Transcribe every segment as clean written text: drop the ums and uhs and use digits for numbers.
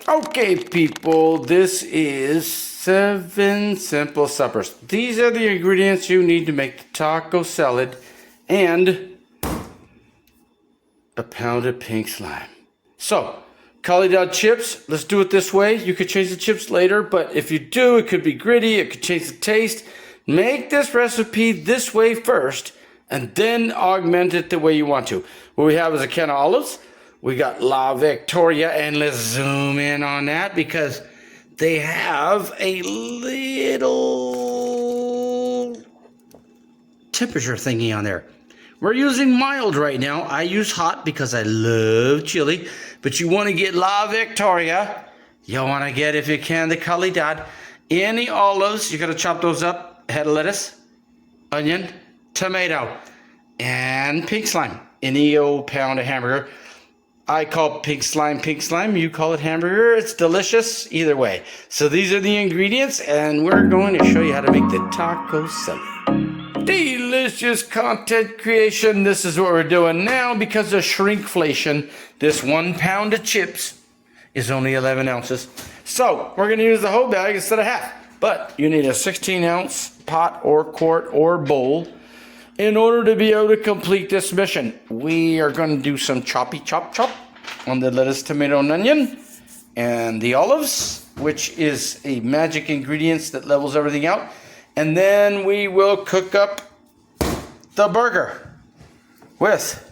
Okay, people, this is 7 simple suppers. These are the ingredients you need to make the taco salad and a pound of pink slime. So, Calidad chips, let's do it this way. You could change the chips later, but if you do, it could be gritty, it could change the taste. Make this recipe this way first, and then augment it the way you want to. What we have is a can of olives. We got La Victoria, and let's zoom in on that because they have a little temperature thingy on there. We're using mild right now. I use hot because I love chili, but you want to get La Victoria. You want to get, if you can, the Calidad. Any olives, you got to chop those up. Head of lettuce, onion, tomato, and pink slime. Any old pound of hamburger. I call pink slime, you call it hamburger. It's delicious either way. So these are the ingredients, and we're going to show you how to make the taco salad. Delicious content creation. This is what we're doing now because of shrinkflation. This 1 pound of chips is only 11 ounces. So we're going to use the whole bag instead of half. But you need a 16-ounce pot or quart or bowl in order to be able to complete this mission. We are going to do some choppy chop on the lettuce, tomato, and onion, and the olives, which is a magic ingredient that levels everything out. And then we will cook up the burger with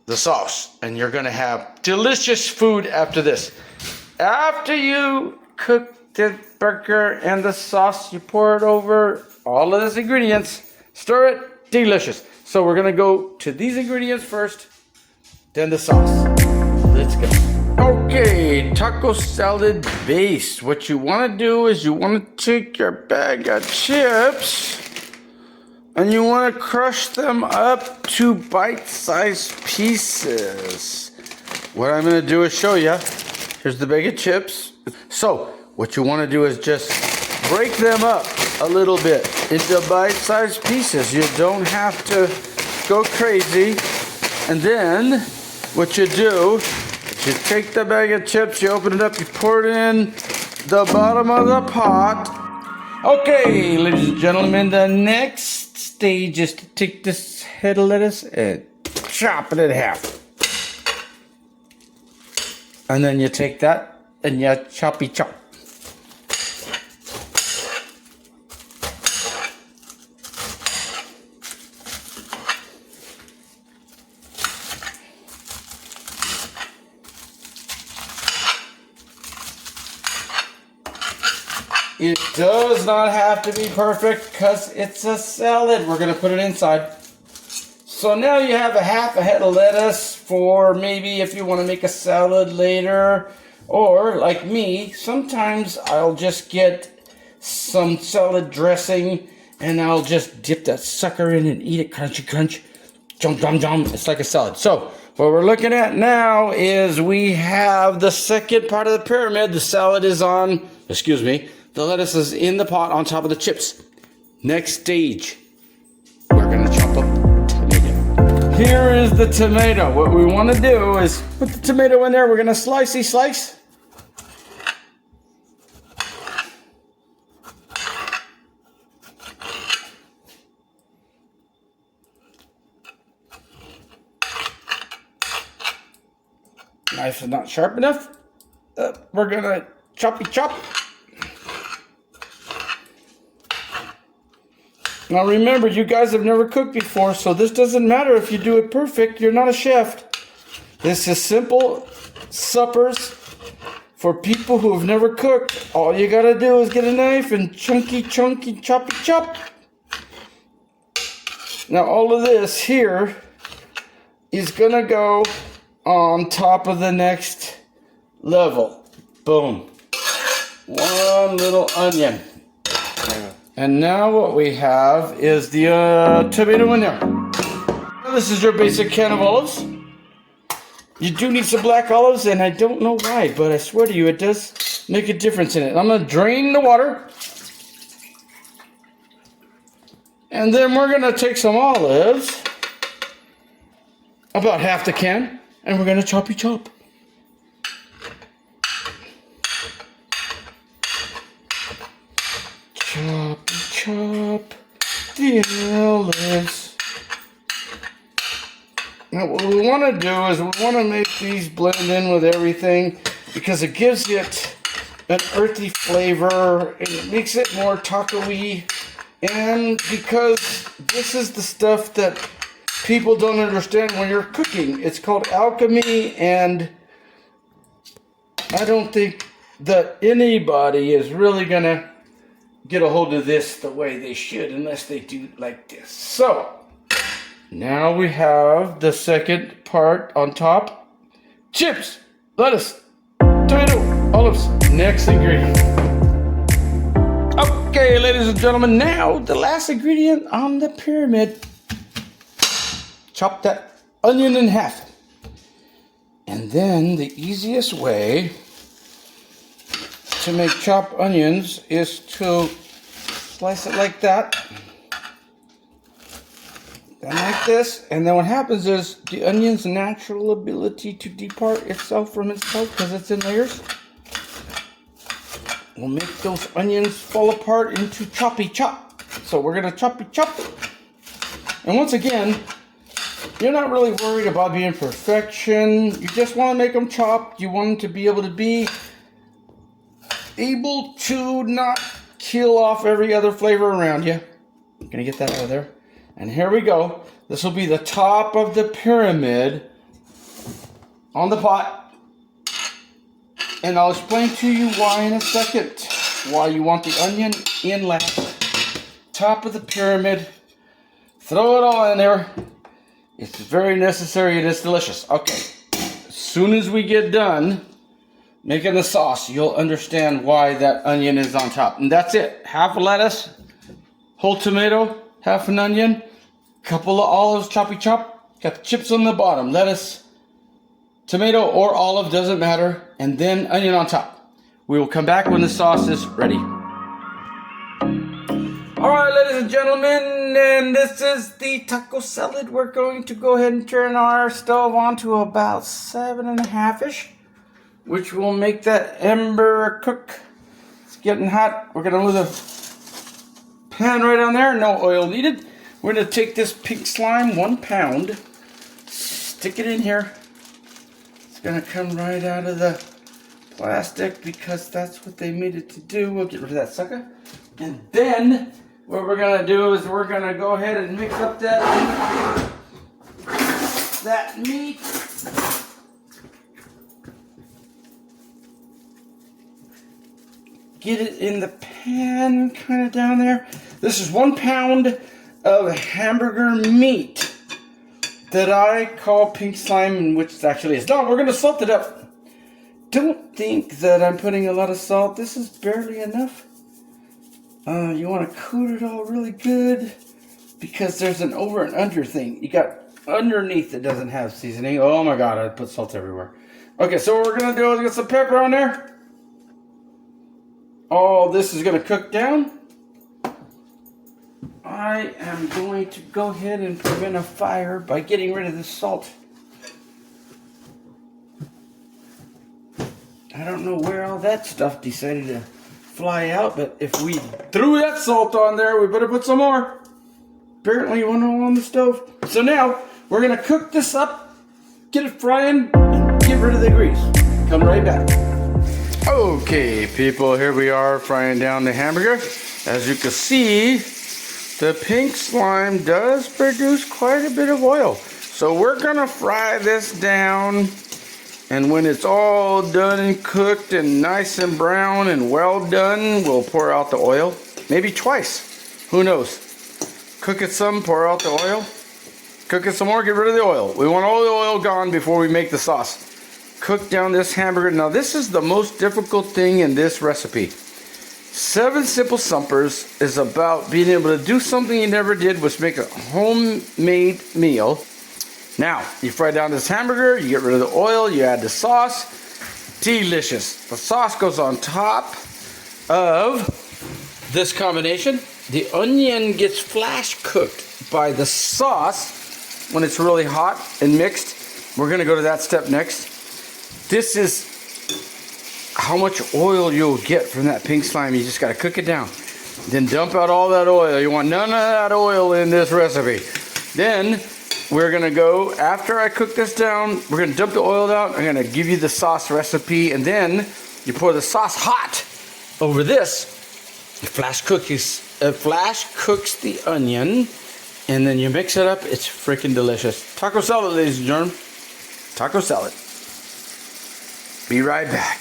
the sauce. And you're going to have delicious food after this. After you cook the burger and the sauce, you pour it over all of these ingredients, stir it, delicious. So we're gonna go to these ingredients first, then the sauce. Let's go. Okay, taco salad base. What you wanna do is you wanna take your bag of chips and you wanna crush them up to bite-sized pieces. What I'm gonna do is show you. Here's the bag of chips. So what you wanna do is just break them up a little bit into bite-sized pieces. You don't have to go crazy. And then what you do is you take the bag of chips, you open it up, you pour it in the bottom of the pot. Okay, ladies and gentlemen, the next stage is to take this head of lettuce and chop it in half. And then you take that and you choppy chop. It does not have to be perfect because it's a salad. We're going to put it inside. So now you have a half a head of lettuce for maybe if you want to make a salad later. Or like me, sometimes I'll just get some salad dressing and I'll just dip that sucker in and eat it. Crunchy crunch. Jum jum jum. It's like a salad. So what we're looking at now is we have the second part of the pyramid. The salad is on, the lettuce is in the pot on top of the chips. Next stage, we're going to chop up tomato. Here is the tomato. What we want to do is put the tomato in there. We're going to slice. Knife is not sharp enough. We're going to choppy chop. Now remember, you guys have never cooked before, so this doesn't matter if you do it perfect. You're not a chef. This is simple suppers for people who have never cooked. All you gotta do is get a knife and chunky, choppy chop. Now all of this here is gonna go on top of the next level. Boom. One little onion. And now what we have is the tomato in there. This is your basic can of olives. You do need some black olives, and I don't know why, but I swear to you, it does make a difference in it. I'm going to drain the water. And then we're going to take some olives, about half the can, and we're going to choppy chop. Now what we want to do is we want to make these blend in with everything because it gives it an earthy flavor and it makes it more taco-y. And because this is the stuff that people don't understand when you're cooking. It's called alchemy, and I don't think that anybody is really gonna get a hold of this the way they should unless they do like this. So now we have the second part on top. Chips, lettuce, tomato, olives, next ingredient. Okay, ladies and gentlemen, now the last ingredient on the pyramid. Chop that onion in half. And then the easiest way to make chopped onions is to slice it like that. Then like this. And then what happens is the onion's natural ability to depart itself from itself because it's in layers will make those onions fall apart into choppy chop. So we're gonna choppy chop. And once again, you're not really worried about being perfection. You just want to make them chopped. You want them to be able to not kill off every other flavor around you. I'm gonna get that out of there. And here we go. This will be the top of the pyramid on the pot. And I'll explain to you why in a second. Why you want the onion in last. Top of the pyramid. Throw it all in there. It's very necessary and it's delicious. Okay, as soon as we get done making the sauce, you'll understand why that onion is on top. And that's it. Half a lettuce, whole tomato, half an onion, couple of olives, choppy chop. Got the chips on the bottom, lettuce, tomato or olive, doesn't matter. And then onion on top. We will come back when the sauce is ready. Alright, ladies and gentlemen, and this is the taco salad. We're going to go ahead and turn our stove on to about 7.5-ish, which will make that ember cook. It's getting hot. We're going to move the pan right on there. No oil needed. We're going to take this pink slime, 1 pound, stick it in here. It's going to come right out of the plastic because that's what they made it to do. We'll get rid of that sucker. And then what we're going to do is we're going to go ahead and mix up that meat. Get it in the pan, kind of down there. This is 1 pound of hamburger meat that I call pink slime, which it actually is. Now we're going to salt it up. Don't think that I'm putting a lot of salt. This is barely enough. You want to coat it all really good because there's an over and under thing. You got underneath that doesn't have seasoning. Oh my god, I put salt everywhere. Okay, so what we're going to do is get some pepper on there. All this is going to cook down. I am going to go ahead and prevent a fire by getting rid of the salt. I don't know where all that stuff decided to fly out, but if we threw that salt on there, we better put some more. Apparently it went all on the stove. So now we're going to cook this up, get it frying, and get rid of the grease. Come right back. Okay, people, here we are frying down the hamburger. As you can see, the pink slime does produce quite a bit of oil. So we're going to fry this down. And when it's all done and cooked and nice and brown and well done, we'll pour out the oil. Maybe twice. Who knows? Cook it some, pour out the oil. Cook it some more, get rid of the oil. We want all the oil gone before we make the sauce. Cook down this hamburger. Now this is the most difficult thing in this recipe. 7 Simple Suppers is about being able to do something you never did, which make a homemade meal. Now, you fry down this hamburger, you get rid of the oil, you add the sauce. Delicious. The sauce goes on top of this combination. The onion gets flash cooked by the sauce when it's really hot and mixed. We're going to go to that step next. This is how much oil you'll get from that pink slime. You just got to cook it down. Then dump out all that oil. You want none of that oil in this recipe. Then we're gonna go, after I cook this down, we're gonna dump the oil out. I'm gonna give you the sauce recipe, and then you pour the sauce hot over this. Flash cooks the onion, and then you mix it up. It's freaking delicious. Taco salad, ladies and gentlemen. Taco salad. Be right back.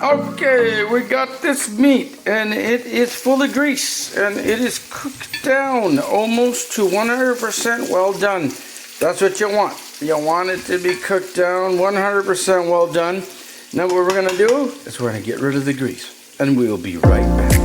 Okay, we got this meat, and it is full of grease, and it is cooked down almost to 100% well done. That's what you want. You want it to be cooked down 100% well done. Now what we're gonna do is we're gonna get rid of the grease, and we'll be right back.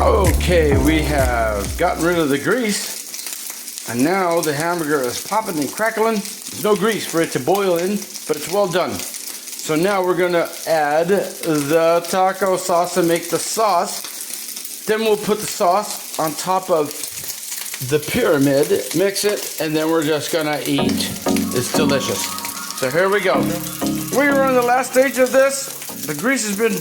Okay, we have gotten rid of the grease, and now the hamburger is popping and crackling. There's no grease for it to boil in, but it's well done. So now we're gonna add the taco sauce and make the sauce. Then we'll put the sauce on top of the pyramid, mix it, and then we're just gonna eat. It's delicious. So here we go. We are in the last stage of this. The grease has been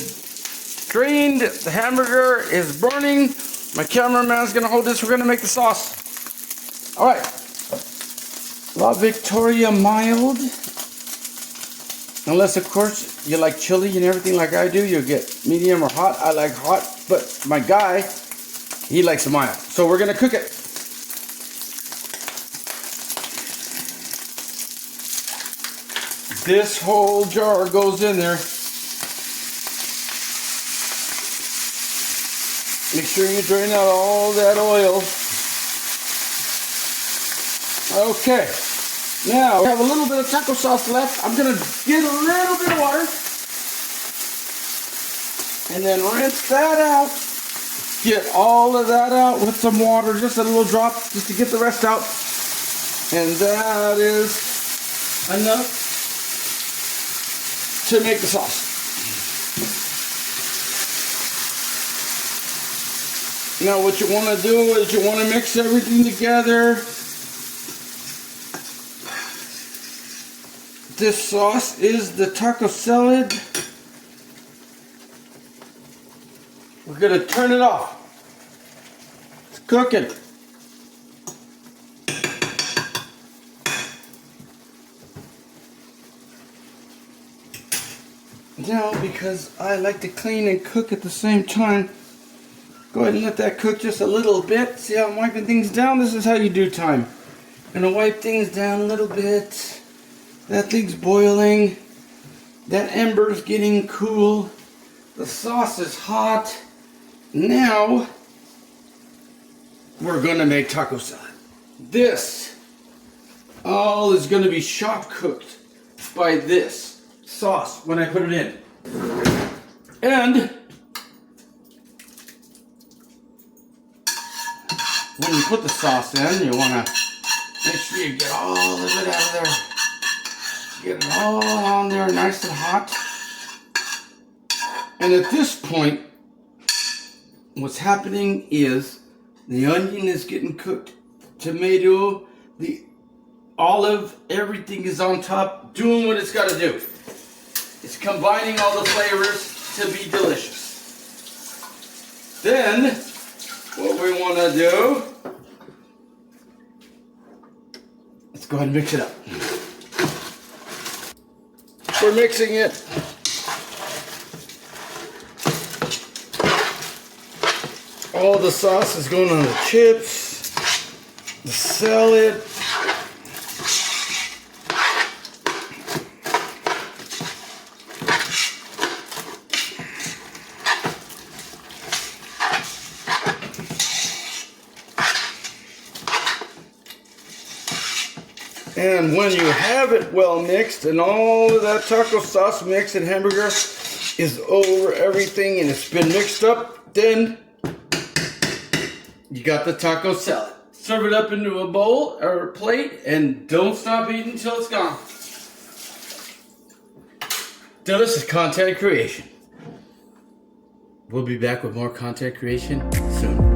drained. The hamburger is burning. My cameraman's gonna hold this. We're gonna make the sauce. All right. La Victoria mild. Unless, of course, you like chili and everything like I do, you'll get medium or hot. I like hot, but my guy, he likes mild. So we're gonna cook it. This whole jar goes in there. Make sure you drain out all that oil. Okay. Now, we have a little bit of taco sauce left. I'm going to get a little bit of water. And then rinse that out. Get all of that out with some water. Just a little drop, just to get the rest out. And that is enough to make the sauce. Now, what you want to do is you want to mix everything together. This sauce is the taco salad. We're going to turn it off. It's cooking. Now, because I like to clean and cook at the same time, go ahead and let that cook just a little bit. See how I'm wiping things down? This is how you do time. I'm going to wipe things down a little bit. That thing's boiling. That ember's getting cool. The sauce is hot. Now, we're going to make taco salad. This all is going to be shop cooked by this sauce when I put it in. And when you put the sauce in, you want to make sure you get all of it out of there. Get it all on there nice and hot. And at this point, what's happening is the onion is getting cooked. Tomato, the olive, everything is on top, doing what it's got to do. It's combining all the flavors to be delicious. Then, what we want to do, let's go ahead and mix it up. We're mixing it. All the sauce is going on the chips, the salad. And when you have it well mixed and all of that taco sauce mix and hamburger is over everything and it's been mixed up, then you got the taco salad. Serve it up into a bowl or a plate and don't stop eating until it's gone. Delicious content creation. We'll be back with more content creation soon.